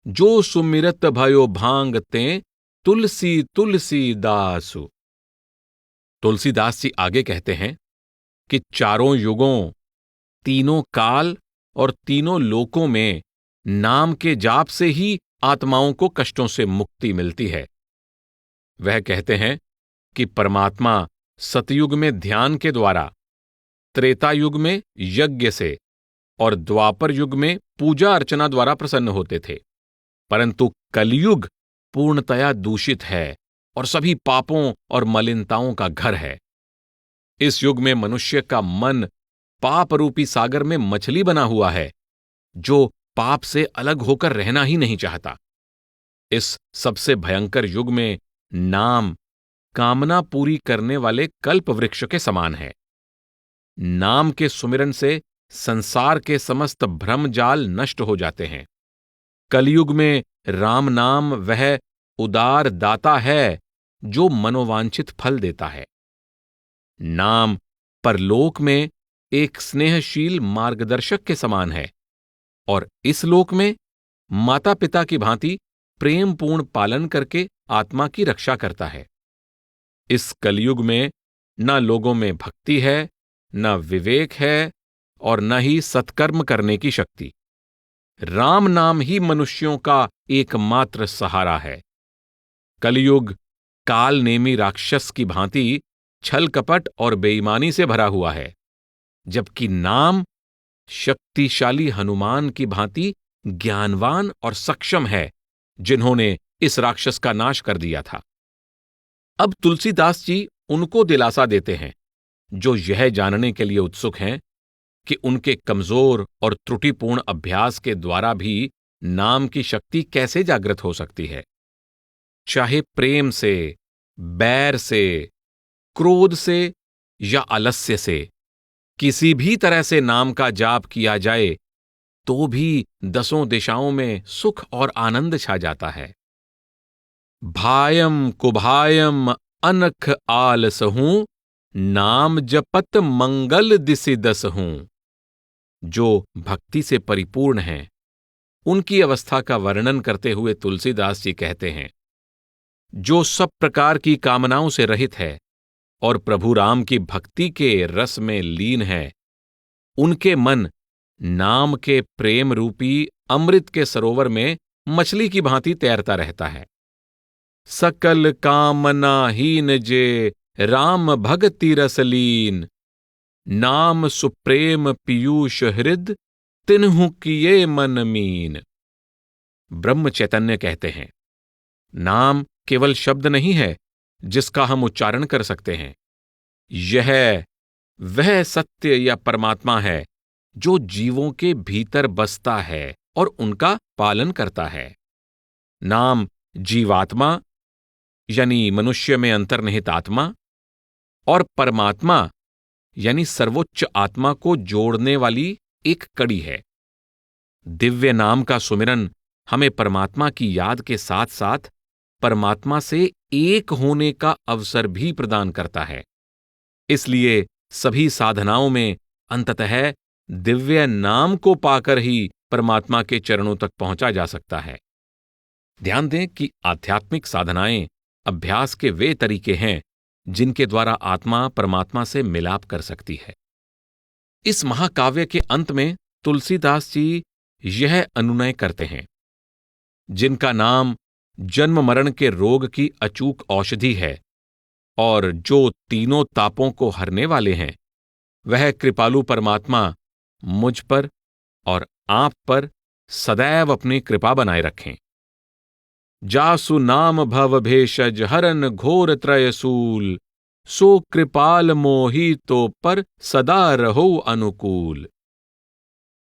जो सुमिरत भयो भांगते, तुलसी तुलसी दासु। तुलसीदास जी आगे कहते हैं कि चारों युगों, तीनों काल और तीनों लोकों में नाम के जाप से ही आत्माओं को कष्टों से मुक्ति मिलती है। वह कहते हैं कि परमात्मा सतयुग में ध्यान के द्वारा, त्रेता युग में यज्ञ से और द्वापर युग में पूजा अर्चना द्वारा प्रसन्न होते थे, परंतु कलयुग पूर्णतया दूषित है और सभी पापों और मलिनताओं का घर है। इस युग में मनुष्य का मन पाप रूपी सागर में मछली बना हुआ है, जो पाप से अलग होकर रहना ही नहीं चाहता। इस सबसे भयंकर युग में नाम कामना पूरी करने वाले कल्प वृक्ष के समान है। नाम के सुमिरन से संसार के समस्त भ्रम जाल नष्ट हो जाते हैं। कलयुग में राम नाम वह उदार दाता है जो मनोवांछित फल देता है। नाम परलोक में एक स्नेहशील मार्गदर्शक के समान है और इस लोक में माता पिता की भांति प्रेमपूर्ण पालन करके आत्मा की रक्षा करता है। इस कलयुग में न लोगों में भक्ति है, न विवेक है और न ही सत्कर्म करने की शक्ति। राम नाम ही मनुष्यों का एकमात्र सहारा है। कलयुग काल नेमी राक्षस की भांति छल कपट और बेईमानी से भरा हुआ है, जबकि नाम शक्तिशाली हनुमान की भांति ज्ञानवान और सक्षम है, जिन्होंने इस राक्षस का नाश कर दिया था। अब तुलसीदास जी उनको दिलासा देते हैं जो यह जानने के लिए उत्सुक हैं कि उनके कमजोर और त्रुटिपूर्ण अभ्यास के द्वारा भी नाम की शक्ति कैसे जागृत हो सकती है। चाहे प्रेम से, बैर से, क्रोध से या आलस्य से किसी भी तरह से नाम का जाप किया जाए तो भी दसों दिशाओं में सुख और आनंद छा जाता है। भायम कुभायम अनख आलसहूं, नाम जपत मंगल दिसि दसहूं। जो भक्ति से परिपूर्ण हैं, उनकी अवस्था का वर्णन करते हुए तुलसीदास जी कहते हैं, जो सब प्रकार की कामनाओं से रहित है और प्रभु राम की भक्ति के रस में लीन है, उनके मन नाम के प्रेम रूपी अमृत के सरोवर में मछली की भांति तैरता रहता है। सकल कामनाहीन जे राम भगति रस लीन, नाम सुप्रेम पीयूष हृद तिन्हु किए मन मीन। ब्रह्म चैतन्य कहते हैं, नाम केवल शब्द नहीं है जिसका हम उच्चारण कर सकते हैं। यह वह सत्य या परमात्मा है जो जीवों के भीतर बसता है और उनका पालन करता है। नाम जीवात्मा यानी मनुष्य में अंतर्निहित आत्मा और परमात्मा यानी सर्वोच्च आत्मा को जोड़ने वाली एक कड़ी है। दिव्य नाम का सुमिरन हमें परमात्मा की याद के साथ साथ परमात्मा से एक होने का अवसर भी प्रदान करता है। इसलिए सभी साधनाओं में अंततः दिव्य नाम को पाकर ही परमात्मा के चरणों तक पहुंचा जा सकता है। ध्यान दें कि आध्यात्मिक साधनाएं अभ्यास के वे तरीके हैं जिनके द्वारा आत्मा परमात्मा से मिलाप कर सकती है। इस महाकाव्य के अंत में तुलसीदास जी यह अनुनय करते हैं, जिनका नाम जन्म मरण के रोग की अचूक औषधि है और जो तीनों तापों को हरने वाले हैं, वह कृपालु परमात्मा मुझ पर और आप पर सदैव अपनी कृपा बनाए रखें। जासु नाम भव भेषज हरन घोर त्रयसूल, सो कृपाल मोही तो पर सदा रहो अनुकूल।